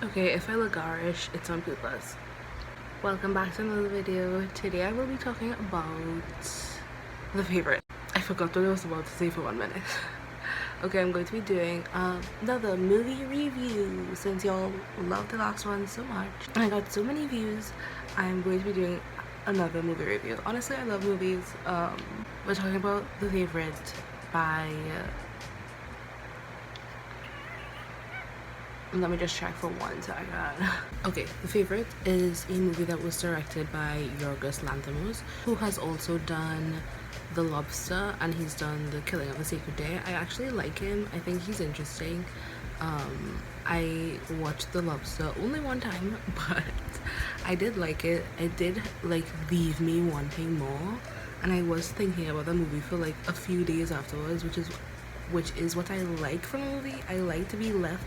Okay, if I look garish, it's on purpose. Welcome back to another video. Today I will be talking about the favorite. I forgot what I was about to say for 1 minute. Okay, I'm going to be doing another movie review since y'all loved the last one so much. And I got so many views, I'm going to be doing another movie review. Honestly, I love movies. We're talking about The Favorite by... let me just check for 1 second. Okay, The Favorite is a movie that was directed by Yorgos Lanthimos, who has also done The Lobster and he's done The Killing of a Sacred Deer. I actually like him. I think he's interesting. I watched The Lobster only one time, but I did like it. It did like leave me wanting more, and I was thinking about the movie for like a few days afterwards, which is what I like from a movie. I like to be left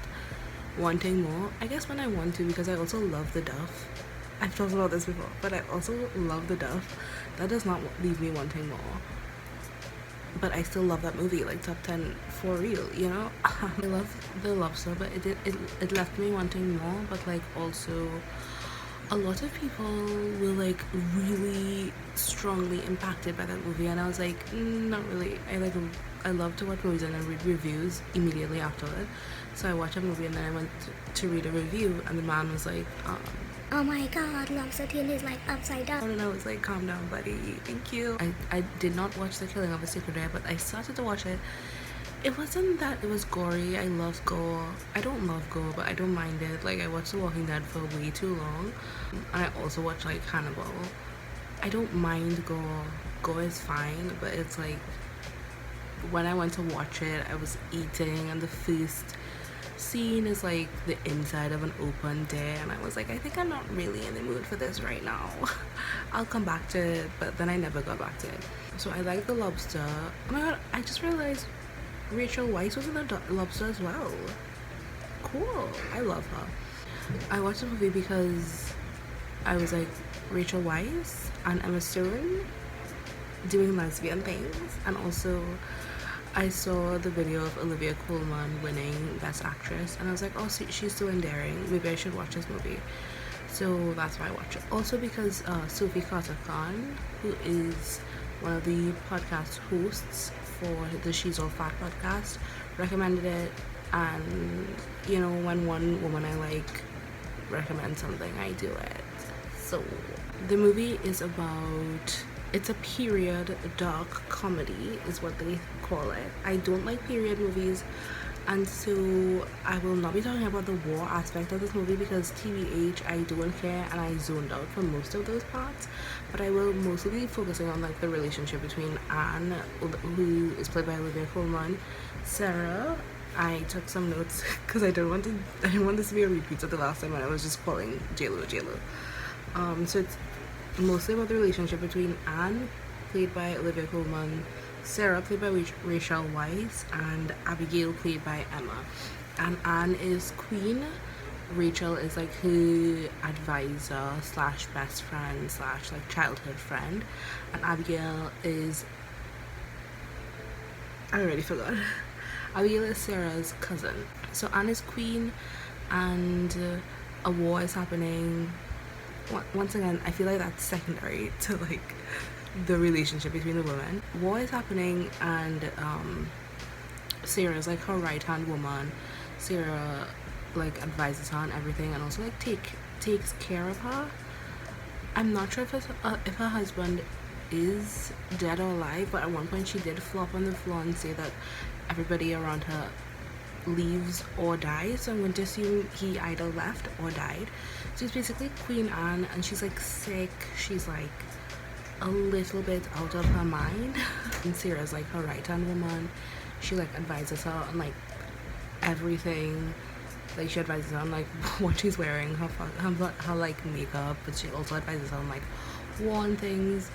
wanting more, I guess, when I want to, because I also love the duff. I've talked about this before, but I also love the duff. That does not leave me wanting more, but I still love that movie, like top 10 for real, you know. I love The Lobster, but it left me wanting more, but like also a lot of people were like really strongly impacted by that movie, and I was like, not really. I love to watch movies and then read reviews immediately afterward. So I watched a movie and then I went to read a review, and the man was like, oh my god, Lobster Tail is like upside down. and I was like, calm down, buddy, thank you. I did not watch The Killing of a Sacred Deer, but I started to watch it. It wasn't that it was gory. I love gore. I don't love gore, but I don't mind it. Like, I watched The Walking Dead for way too long, and I also watched like Hannibal. I don't mind gore. Gore is fine, but it's like when I went to watch it, I was eating, and the first scene is like the inside of an open deer, and I was like, I think I'm not really in the mood for this right now. I'll come back to it, but then I never got back to it. So I like The Lobster. Oh my god, I just realized Rachel Weisz was in The Lobster as well. Cool. I love her. I watched the movie because I was like, Rachel Weisz and Emma Stone doing lesbian things, and also I saw the video of Olivia Colman winning Best Actress, and I was like, oh, she's so endearing, maybe I should watch this movie. So that's why I watched it. Also because Sophie Carter-Khan, who is one of the podcast hosts for the She's All Fat podcast, recommended it, and you know, when one woman I like recommends something, I do it. So the movie is about, it's a period dark comedy is what they call it. I don't like period movies, and so I will not be talking about the war aspect of this movie because TBH, I don't care, and I zoned out for most of those parts. But I will mostly be focusing on like the relationship between Anne, who is played by Olivia Colman, Sarah. I took some notes because I didn't want this to be a repeat of the last time when I was just calling JLo. So it's mostly about the relationship between Anne, played by Olivia Colman, Sarah, played by Rachel Weisz, and Abigail, played by Emma. And Anne is queen. Rachel is like her advisor slash best friend slash like childhood friend, and Abigail is, I already forgot. Abigail is Sarah's cousin. So Anne is queen, and a war is happening. Once again, I feel like that's secondary to like the relationship between the women. War is happening, and Sarah's like her right hand woman. Sarah like advises her on everything, and also like takes care of her. I'm not sure if her husband is dead or alive, but at one point she did flop on the floor and say that everybody around her leaves or dies, so I'm going to assume he either left or died. So it's basically Queen Anne, and she's like sick, she's like a little bit out of her mind. And Sarah's like her right hand woman. She like advises her on like everything. Like she advises her on like what she's wearing, her like makeup, but she also advises her on like war and things.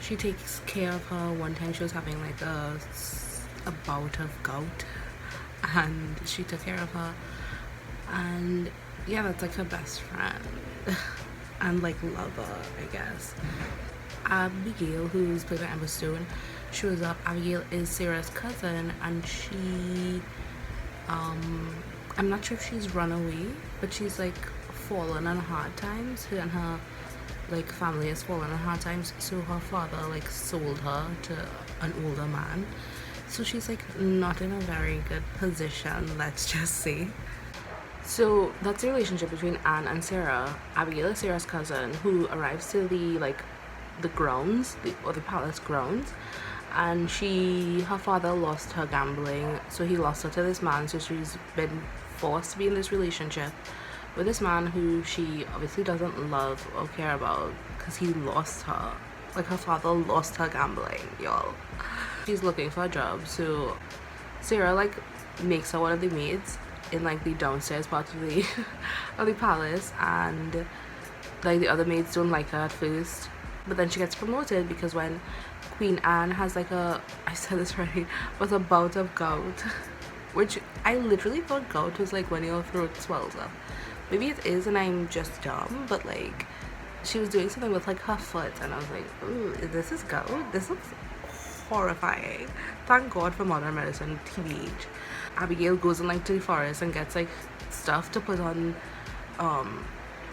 She takes care of her. One time she was having like a bout of gout, and she took care of her, and yeah, that's like her best friend and like lover, I guess. Abigail, who's played by Emma Stone, shows up. Abigail is Sarah's cousin, and she I'm not sure if she's run away, but she's like fallen on hard times. Her and her like family has fallen on hard times, so her father like sold her to an older man. So she's like not in a very good position, let's just say. So that's the relationship between Anne and Sarah. Abigail is Sarah's cousin who arrives to the grounds, or the palace grounds, and her father lost her gambling, so he lost her to this man. So she's been forced to be in this relationship with this man who she obviously doesn't love or care about because he lost her. Like, her father lost her gambling, y'all. She's looking for a job, so Sarah like makes her one of the maids in like the downstairs part of the of the palace, and like the other maids don't like her at first, but then she gets promoted because when Queen Anne has like I said this right, was a bout of gout, which I literally thought gout was like when your throat swells up. Maybe it is and I'm just dumb, but like she was doing something with like her foot and I was like, ooh, this is gout? This looks horrifying. Thank God for modern medicine, TBH. Abigail goes in like to the forest and gets like stuff to put on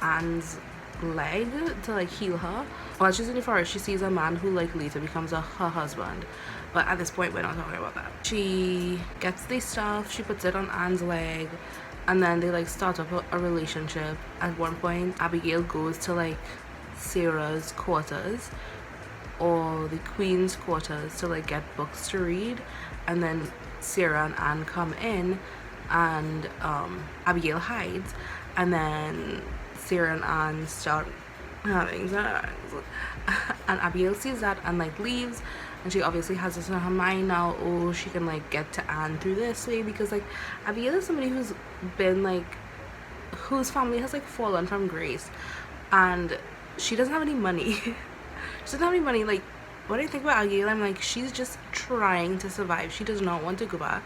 Anne's leg to like heal her. While she's in the forest, she sees a man who like later becomes her husband, but at this point we're not talking about that. She gets this stuff, she puts it on Anne's leg, and then they like start up a relationship. At one point Abigail goes to like Sarah's quarters or the queen's quarters to like get books to read, and then Sarah and Anne come in and Abigail hides, and then Sarah and Anne start having sex, and Abigail sees that and like leaves, and she obviously has this in her mind now, oh, she can like get to Anne through this way, because like Abigail is somebody who's been like, whose family has like fallen from grace, and she doesn't have any money. She doesn't have any money. Like, when I think about Abigail, I'm like, she's just trying to survive. She does not want to go back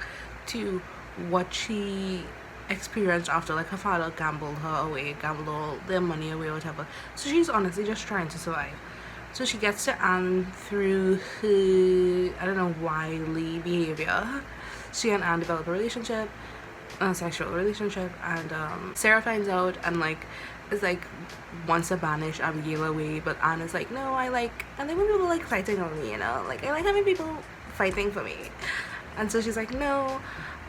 to what she experienced after like her father gambled her away, gambled all their money away or whatever. So she's honestly just trying to survive. So she gets to Anne through her, I don't know, wily behavior. She and Anne develop a relationship, a sexual relationship, and Sarah finds out and like is like wants to banish Abigail away, but Anne is like, no, I like when people like fighting on me, you know, like I like having people fighting for me. And so she's like, no.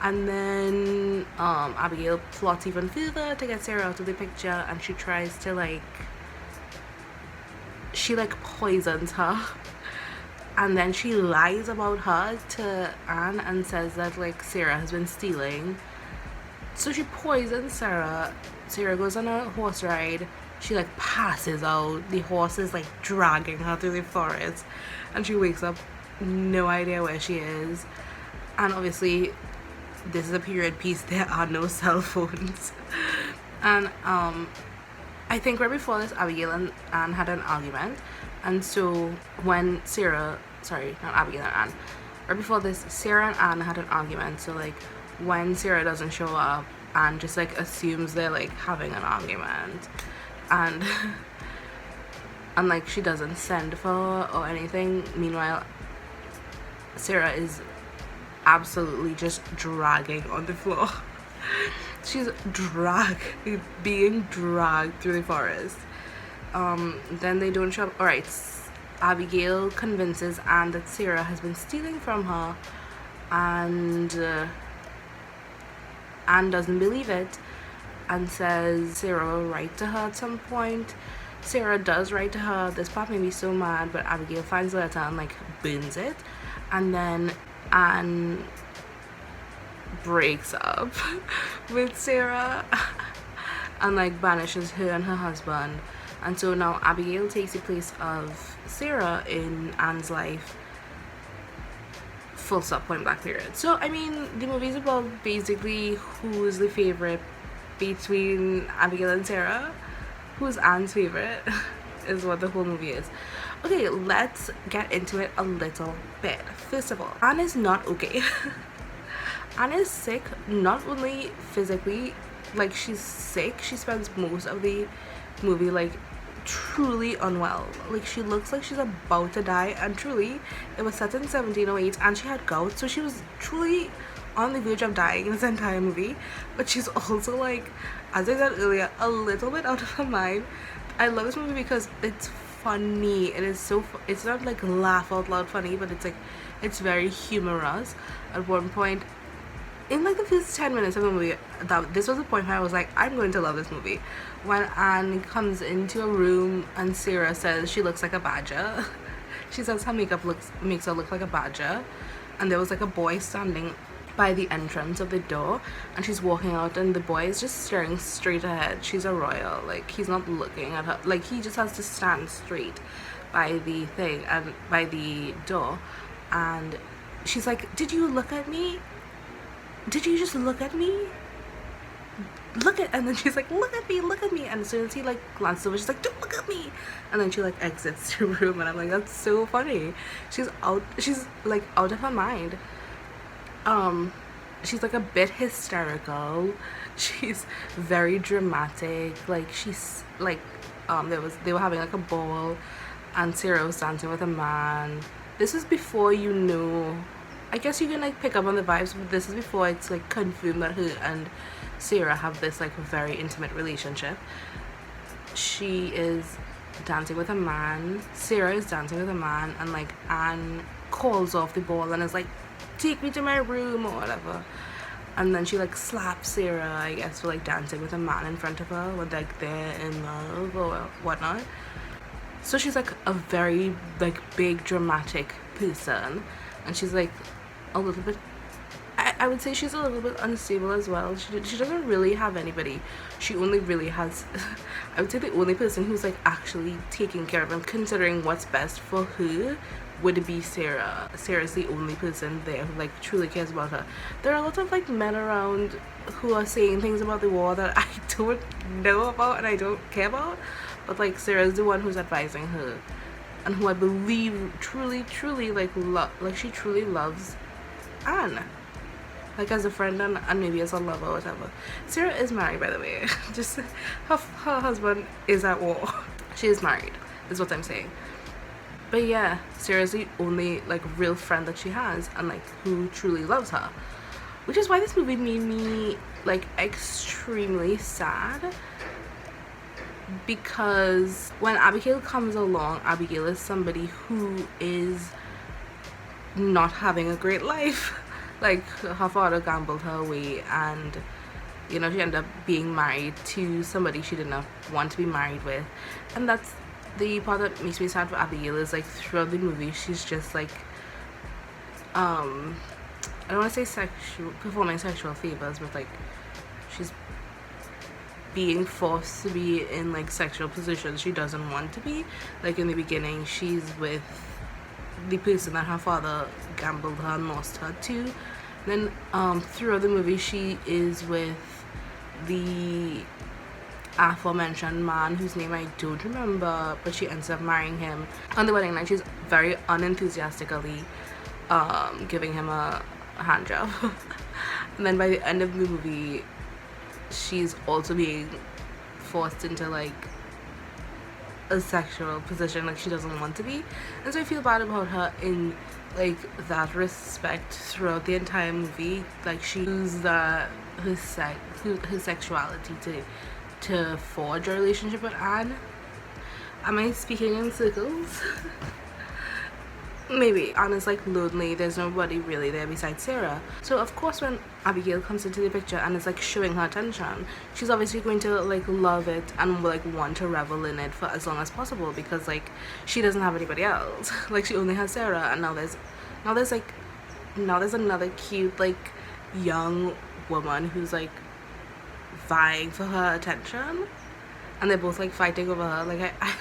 And then Abigail plots even further to get Sarah out of the picture, and she tries to like, she like poisons her, and then she lies about her to Anne and says that like Sarah has been stealing. So she poisons Sarah. Sarah goes on a horse ride. She like passes out. The horse is like dragging her through the forest, and she wakes up, no idea where she is. And obviously this is a period piece, there are no cell phones. And I think right before this, Abigail and Anne had an argument, and so when Sarah, sorry, not Abigail and Anne, right before this, Sarah and Anne had an argument. So like when Sarah doesn't show up, Anne just like assumes they're like having an argument, and and like she doesn't send for her or anything. Meanwhile, Sarah is absolutely just dragging on the floor. She's being dragged through the forest. Then they don't show up. Alright, Abigail convinces Anne that Sarah has been stealing from her, and Anne doesn't believe it and says Sarah will write to her at some point. Sarah does write to her. This part made me so mad, but Abigail finds the letter and like burns it, and then Anne breaks up with Sarah and like banishes her and her husband. And so now Abigail takes the place of Sarah in Anne's life. Full stop, point blank, period. So I mean, the movie's about basically who's the favorite between Abigail and Sarah. Who's Anne's favorite is what the whole movie is. Okay, let's get into it a little bit. First of all, Anne is not okay. Anne is sick, not only physically, like she's sick, she spends most of the movie like truly unwell. Like she looks like she's about to die, and truly it was set in 1708 and she had gout, so she was truly on the verge of dying in this entire movie, but she's also like, as I said earlier, a little bit out of her mind. I love this movie because it's funny. It is so it's not like laugh out loud funny, but it's like it's very humorous. At one point in like the first 10 minutes of the movie, this was the point where I was like, I'm going to love this movie. When Anne comes into a room and Sarah says she looks like a badger. She says her makeup makes her look like a badger, and there was like a boy standing by the entrance of the door, and she's walking out and the boy is just staring straight ahead. She's a royal, like he's not looking at her, like he just has to stand straight by the thing and by the door, and she's like, did you look at me? Did you just look at me? And then she's like, look at me, and as soon as he like glances over, she's like, don't look at me, and then she like exits the room, and I'm like, that's so funny. She's like out of her mind. She's like a bit hysterical, she's very dramatic, like she's like they were having like a ball and Sarah was dancing with a man. This is before, you know, I guess you can like pick up on the vibes, but this is before it's like confirmed that her and Sarah have this like very intimate relationship. She is dancing with a man, Sarah is dancing with a man, and like Anne calls off the ball and is like, take me to my room or whatever, and then she like slaps Sarah, I guess, for like dancing with a man in front of her when like they're in love or whatnot. So she's like a very like big dramatic person, and she's like a little bit, I would say she's a little bit unstable as well. She doesn't really have anybody. She only really has I would say the only person who's like actually taking care of him, considering what's best for her, would be Sarah. Sarah's the only person there who like truly cares about her. There are a lot of like men around who are saying things about the war that I don't know about and I don't care about, but like Sarah's the one who's advising her, and who I believe truly like she truly loves Anne, like as a friend and maybe as a lover or whatever. Sarah is married, by the way. Just her husband is at war. She is married, is what I'm saying. But yeah, Sarah's the only like real friend that she has, and like who truly loves her, which is why this movie made me like extremely sad, because when Abigail comes along, Abigail is somebody who is not having a great life. Like her father gambled her away, and you know, she ended up being married to somebody she did not want to be married with. And that's the part that makes me sad for Abigail, is like throughout the movie she's just like I don't want to say performing sexual favors, but like she's being forced to be in like sexual positions she doesn't want to be. Like in the beginning, she's with the person that her father gambled her and lost her to. Then throughout the movie she is with the aforementioned man whose name I don't remember, but she ends up marrying him. On the wedding night, she's very unenthusiastically giving him a hand job. And then by the end of the movie, she's also being forced into like a sexual position like she doesn't want to be, and so I feel bad about her in like that respect throughout the entire movie. Like she used her sexuality to forge a relationship with Anne. Am I speaking in circles? Maybe. Anne is like lonely, there's nobody really there besides Sarah. So of course when Abigail comes into the picture and is like showing her attention, she's obviously going to like love it and like want to revel in it for as long as possible, because like she doesn't have anybody else. Like she only has Sarah, and now there's another cute like young woman who's like vying for her attention, and they're both like fighting over her. Like I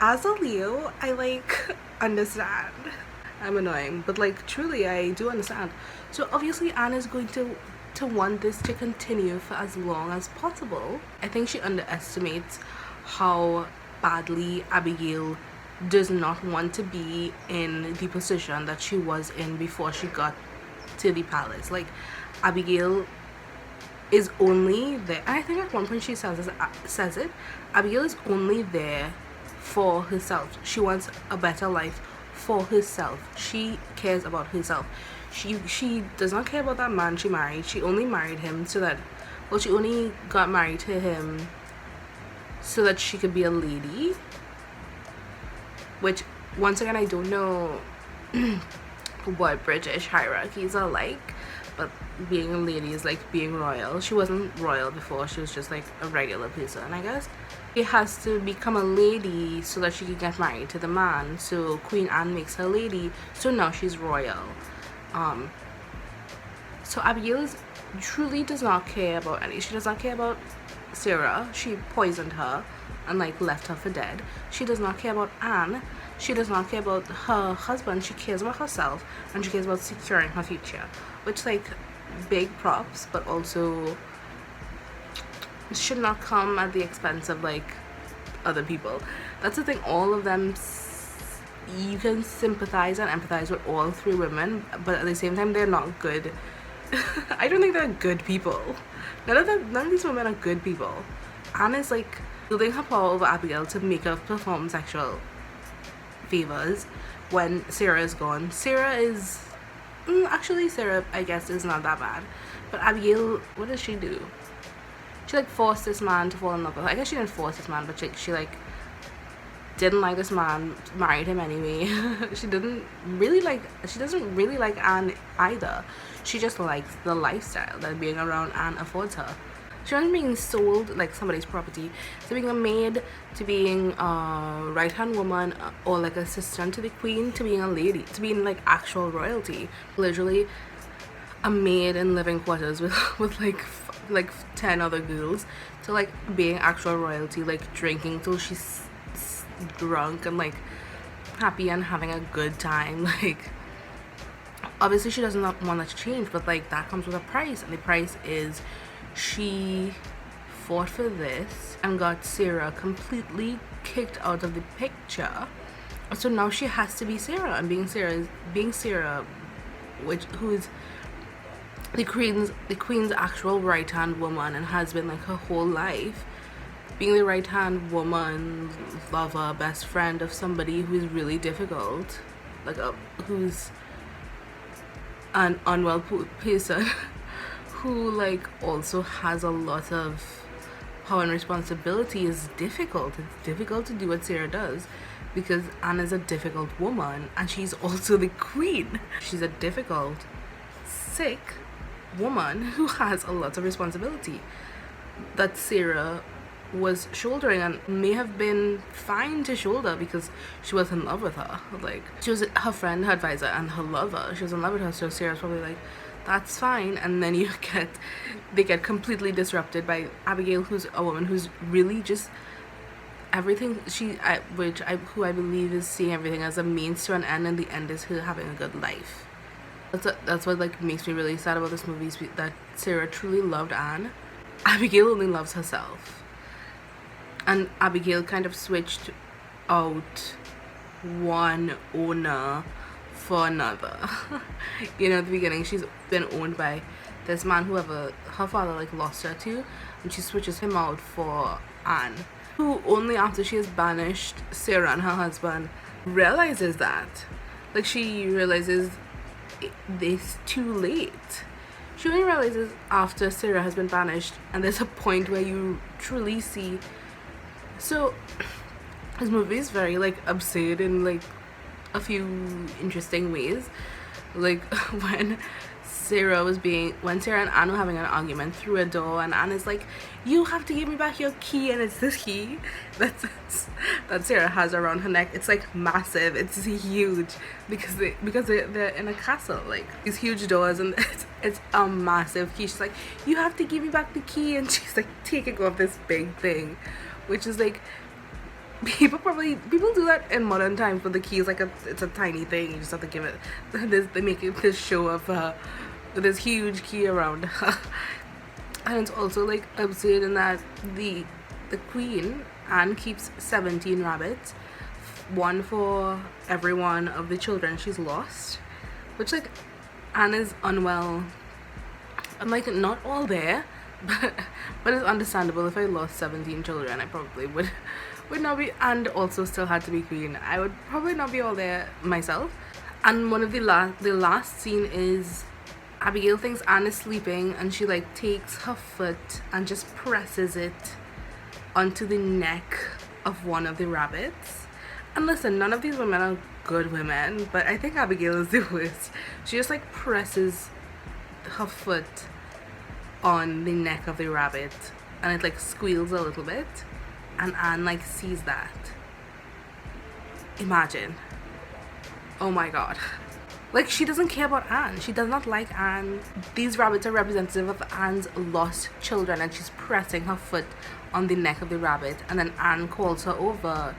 as a Leo, I like understand. I'm annoying, but like truly I do understand. So obviously Anne is going to want this to continue for as long as possible. I think she underestimates how badly Abigail does not want to be in the position that she was in before she got to the palace. Like Abigail is only there, and I think at one point she says it, Abigail is only there for herself. She wants a better life for herself. She cares about herself. She does not care about that man she married. She only married him so that, well, she only got married to him so that she could be a lady. Which, once again, I don't know what British hierarchies are like, but being a lady is like being royal. She wasn't royal before, she was just like a regular person, I guess. She has to become a lady so that she can get married to the man. So Queen Anne makes her lady, so now she's royal. So Abigail truly does not care about any. She does not care about Sarah. She poisoned her and like left her for dead. She does not care about Anne. She does not care about her husband. She cares about herself, and she cares about securing her future, which, like, big props, but also should not come at the expense of like other people. That's the thing. All of them, you can sympathize and empathize with all three women, but at the same time they're not good. I don't think they're good people. None of these women are good people. Anne is like building her power over Abigail to make her perform sexual favors when Sarah is gone. Sarah is actually, Sarah, I guess, is not that bad, but Abigail, what does she do? She like forced this man to fall in love with her. I guess she didn't force this man, but she like didn't like this man, married him anyway. She doesn't really like Anne either. She just likes the lifestyle that being around Anne affords her. She wasn't being sold like somebody's property, to being a maid, to being a right-hand woman, or like assistant to the queen, to being a lady, to being like actual royalty. Literally a maid in living quarters with like 10 other girls, to like being actual royalty, like drinking till she's drunk and like happy and having a good time. Like, obviously she doesn't want that to change, but like that comes with a price, and the price is she fought for this and got Sarah completely kicked out of the picture. So now she has to be Sarah, and being Sarah, who is the queen's actual right hand woman, and has been like her whole life, being the right hand woman, lover, best friend of somebody who is really difficult, like who's an unwell person who like also has a lot of power and responsibility. Is difficult. It's difficult to do what Sarah does, because Anne is a difficult woman, and she's also the queen. She's a difficult, sick woman who has a lot of responsibility that Sarah was shouldering, and may have been fine to shoulder because she was in love with her. Like, she was her friend, her advisor, and her lover. She was in love with her, so Sarah's probably like, that's fine. And then they get completely disrupted by Abigail, who's a woman who's really just everything. Who I believe is seeing everything as a means to an end, and the end is her having a good life. That's what like makes me really sad about this movie, is that Sarah truly loved Anne. Abigail only loves herself. And Abigail kind of switched out one owner for another. You know, at the beginning she's been owned by this man whoever her father like lost her to, and she switches him out for Anne, who only after she has banished Sarah and her husband realizes that. Like, she realizes it's too late. She only realizes after Sarah has been banished, and there's a point where you truly see. So this movie is very like absurd in like a few interesting ways. Like when Sarah and Anne were having an argument through a door, and Anne is like, you have to give me back your key, and it's this key that Sarah has around her neck. It's like massive, it's huge, because they're in a castle, like these huge doors, and it's a massive key. She's like, you have to give me back the key, and she's like taking off this big thing, which is like, people do that in modern times, but the key is like it's a tiny thing. You just have to give it. They make it this show of her with this huge key around her. And it's also like absurd in that the queen, Anne, keeps 17 rabbits, one for every one of the children she's lost, which like Anne is unwell. I'm like, not all there, but it's understandable. If I lost 17 children, I probably would not be, and also still had to be queen, I would probably not be all there myself. And one of the last scene is Abigail thinks Anne is sleeping, and she like takes her foot and just presses it onto the neck of one of the rabbits. And listen, none of these women are good women, but I think Abigail is the worst. She just like presses her foot on the neck of the rabbit, and it like squeals a little bit, and Anne like sees that. Imagine. Oh my god. Like, she doesn't care about Anne. She does not like Anne. These rabbits are representative of Anne's lost children, and she's pressing her foot on the neck of the rabbit, and then Anne calls her over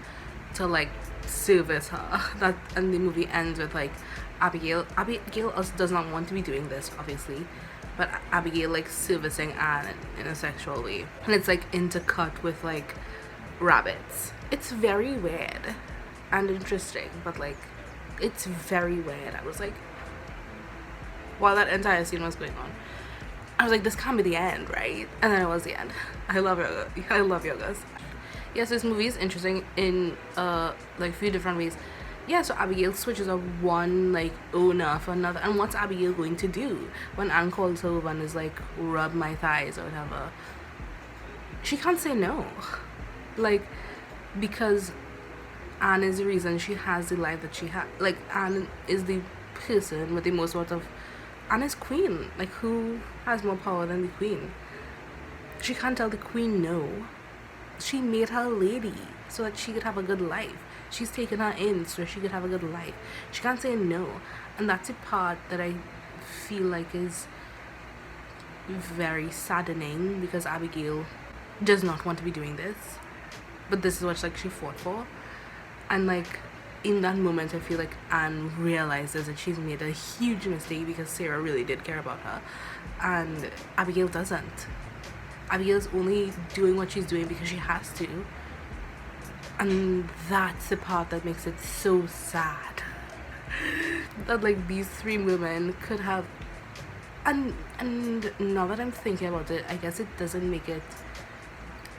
to like service her. That, and the movie ends with like Abigail also does not want to be doing this, obviously, but Abigail like servicing Anne in a sexual way, and it's like intercut with like rabbits. It's very weird and interesting, but like it's very weird. I was like, while that entire scene was going on, I was like, this can't be the end, right? And then it was the end. I love yogas. Yes, this movie is interesting in like a few different ways. Yeah, so Abigail switches up one like owner for another, and what's Abigail going to do when Anne calls her over and is like, rub my thighs or whatever? She can't say no, like, because Anne is the reason she has the life that she has. Like, Anne is the person with the most sort of... Anne is queen. Like, who has more power than the queen? She can't tell the queen no. She made her a lady so that she could have a good life. She's taken her in so she could have a good life. She can't say no. And that's the part that I feel like is very saddening, because Abigail does not want to be doing this. But this is what like she fought for. And like in that moment I feel like Anne realizes that she's made a huge mistake, because Sarah really did care about her and Abigail doesn't. Abigail's only doing what she's doing because she has to, and that's the part that makes it so sad. That like these three women could have, and now that I'm thinking about it, I guess it doesn't make it.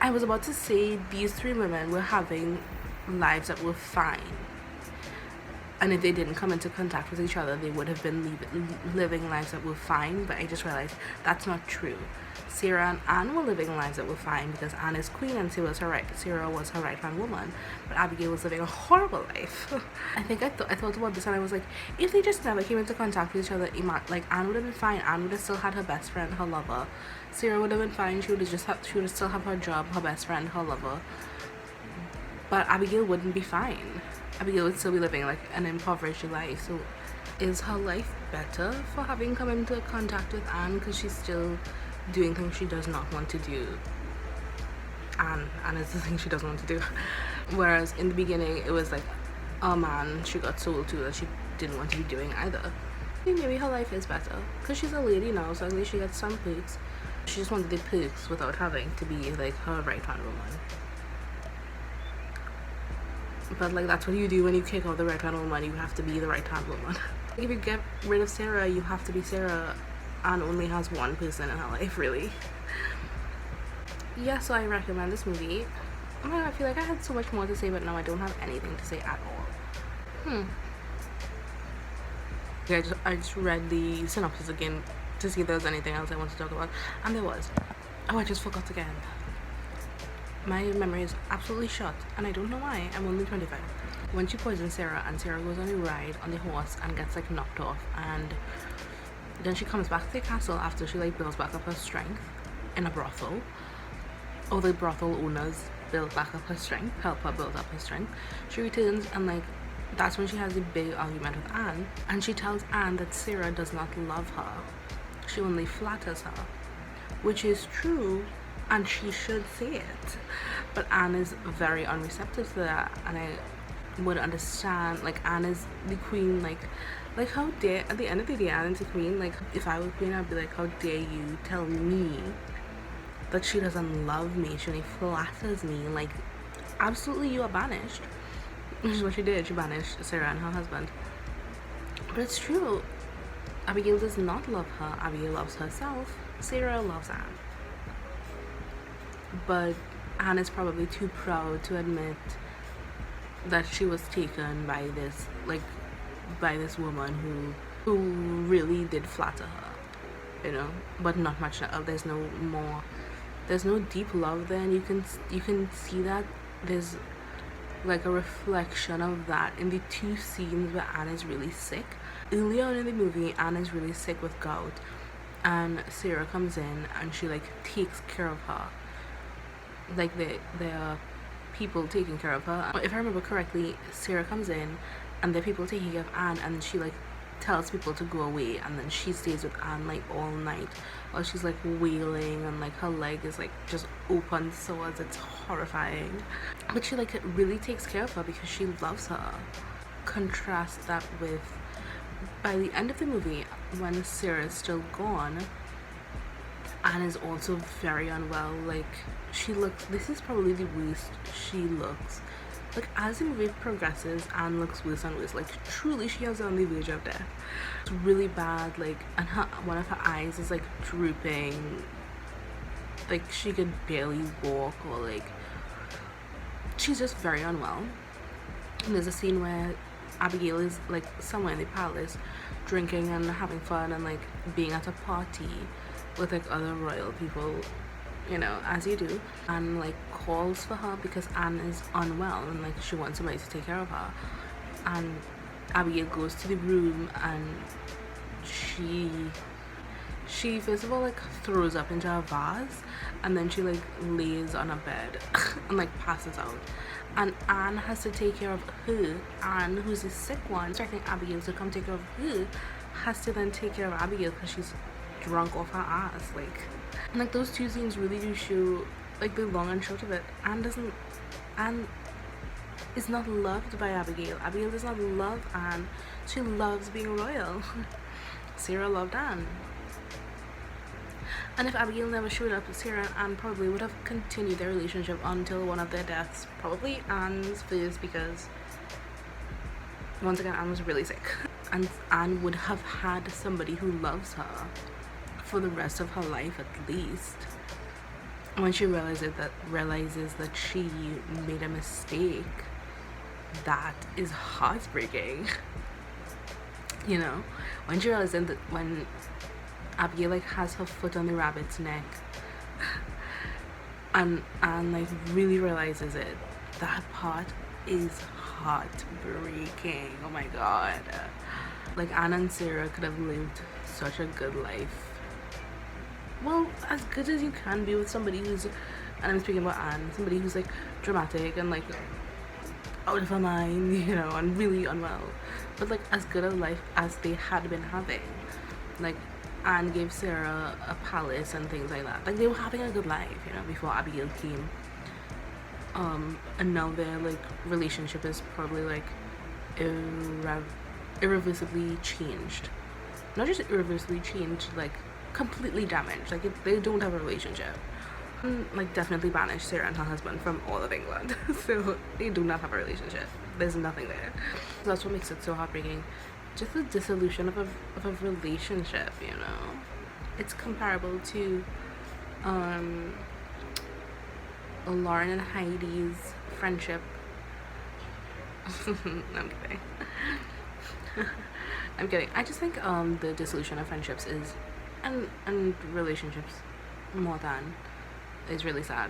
I was about to say these three women were having lives that were fine, and if they didn't come into contact with each other, they would have been living lives that were fine. But I just realized that's not true. Sarah and Anne were living lives that were fine because Anne is queen and Sarah was her right hand woman, but Abigail was living a horrible life. I think I thought about this and I was like, if they just never came into contact with each other, like Anne would have been fine. Anne would have still had her best friend, her lover. Sarah would have been fine. She would still have her job, her best friend, her lover. But Abigail wouldn't be fine. Abigail would still be living like an impoverished life. So is her life better for having come into contact with Anne because she's still doing things she does not want to do? Anne is the thing she doesn't want to do. Whereas in the beginning it was like, oh man, she got sold to that she didn't want to be doing either. I think maybe her life is better because she's a lady now, so at least she gets some perks. She just wanted the perks without having to be like her right hand woman. But like that's what you do when you kick off the right hand woman. You have to be the right hand woman. If you get rid of Sarah, you have to be Sarah. Anne only has one person in her life, really. Yeah, so I recommend this movie. Oh my god, I feel like I had so much more to say, but now I don't have anything to say at all. Yeah, I just read the synopsis again to see if there was anything else I want to talk about, and there was. Oh, I just forgot again. My memory is absolutely shot, and I don't know why. I'm only 25. When she poisons Sarah, and Sarah goes on a ride on the horse and gets like knocked off, and then she comes back to the castle after she like builds back up her strength in a brothel. Or the brothel owners build back up her strength, help her build up her strength. She returns, and like that's when she has a big argument with Anne, and she tells Anne that Sarah does not love her. She only flatters her, which is true, and she should say it. But Anne is very unreceptive to that, and I would understand. Like, Anne is the queen. Like how dare, at the end of the day, Anne is the queen. Like, if I were queen, I'd be like, how dare you tell me that she doesn't love me, she only flatters me. Like, absolutely, you are banished. Which is what she did. She banished Sarah and her husband. But it's true. Abigail does not love her. Abigail loves herself. Sarah loves Anne. But Anne is probably too proud to admit that she was taken by this like by this woman who really did flatter her, you know, but not much. There's no more. There's no deep love there, and you can see that there's like a reflection of that in the two scenes where Anne is really sick. Early on in the movie, Anne is really sick with gout, and Sarah comes in and she like takes care of her. Like there are people taking care of her. If I remember correctly, Sarah comes in and there are people taking care of Anne, and she like tells people to go away, and then she stays with Anne like all night while she's like wailing, and like her leg is like just open sores. It's horrifying, but she like really takes care of her because she loves her. Contrast that with, by the end of the movie, when Sarah is still gone, Anne is also very unwell. Like, she looks, this is probably the worst she looks. Like, as the movie progresses, Anne looks worse and worse. Like, truly, she is on the verge of death. It's really bad. Like, and one of her eyes is like drooping. Like, she could barely walk, or like, she's just very unwell. And there's a scene where Abigail is like somewhere in the palace, drinking and having fun and like being at a party with like other royal people, you know, as you do, and like calls for her because Anne is unwell and like she wants somebody to take care of her. And Abigail goes to the room, and she first of all like throws up into a vase, and then she like lays on a bed and like passes out, and Anne has to take care of her. Anne, who's the sick one, expecting Abigail to come take care of her, has to then take care of Abigail because she's drunk off her ass. Like those two scenes really do show like the long and short of it. Anne is not loved by Abigail. Abigail does not love Anne. She loves being royal. Sarah loved Anne. And if Abigail never showed up, Sarah and Anne probably would have continued their relationship until one of their deaths. Probably Anne's first, because once again, Anne was really sick. And Anne would have had somebody who loves her for the rest of her life at least. When she realizes that she made a mistake, that is heartbreaking. You know, when she realizes that, when Abigail like has her foot on the rabbit's neck, and like really realizes it, that part is heartbreaking. Oh my god. Like, Anne and Sarah could have lived such a good life. Well, as good as you can be with somebody who's, and I'm speaking about Anne, somebody who's like dramatic and like out of her mind, you know, and really unwell. But like as good a life as they had been having. Like, Anne gave Sarah a palace and things like that. Like, they were having a good life, you know, before Abigail came. And now their like relationship is probably like irreversibly changed. Not just irreversibly changed, like completely damaged. Like, they don't have a relationship. And like definitely banished Sarah and her husband from all of England. So they do not have a relationship. There's nothing there. So that's what makes it so heartbreaking. Just the dissolution of a relationship, you know. It's comparable to Lauren and Heidi's friendship. I'm kidding. I'm kidding. I just think the dissolution of friendships is and relationships more than is really sad.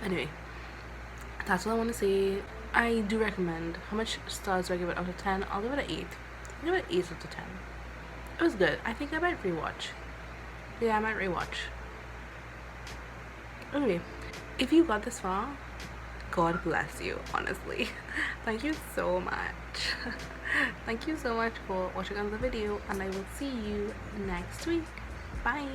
Anyway, that's all I want to say. I do recommend. How much stars do I give it out of 10? I'll give it an 8. I'll give it an 8 out of 10. It was good. I think I might rewatch. Yeah, I might rewatch. Anyway, if you got this far, God bless you, honestly. Thank you so much. Thank you so much for watching on the video, and I will see you next week. Bye.